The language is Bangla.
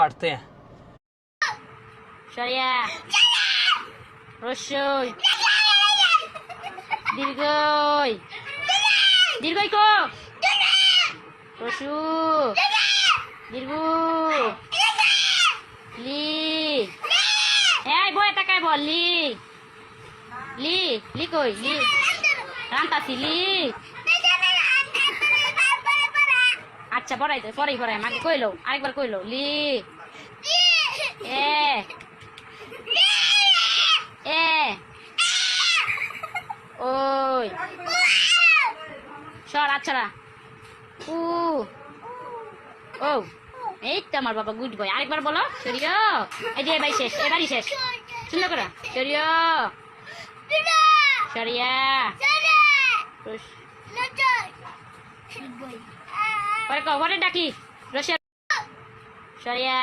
काटते हैं। সরিয়া রস্যই দীর্ঘই দীর্ঘই কো রসু দীর্ঘ লি এই বয়ে তাকাই বল লি লি লি কই লি রান্তাছি লি আচ্ছা পড়াই দে পরেই পড়াই মাকে কইলো আরেকবার কইলো লি এ এ ওই সর আচ্ছা উ ও এই তো আমার বাবা গুড বয় আরেকবার বলো সরিয়া এই যে ভাই শেষ এবারই শেষ সুন্দর করে সরিয়া সরিয়া পরে কো পরে ডাকি রসিয়া সরিয়া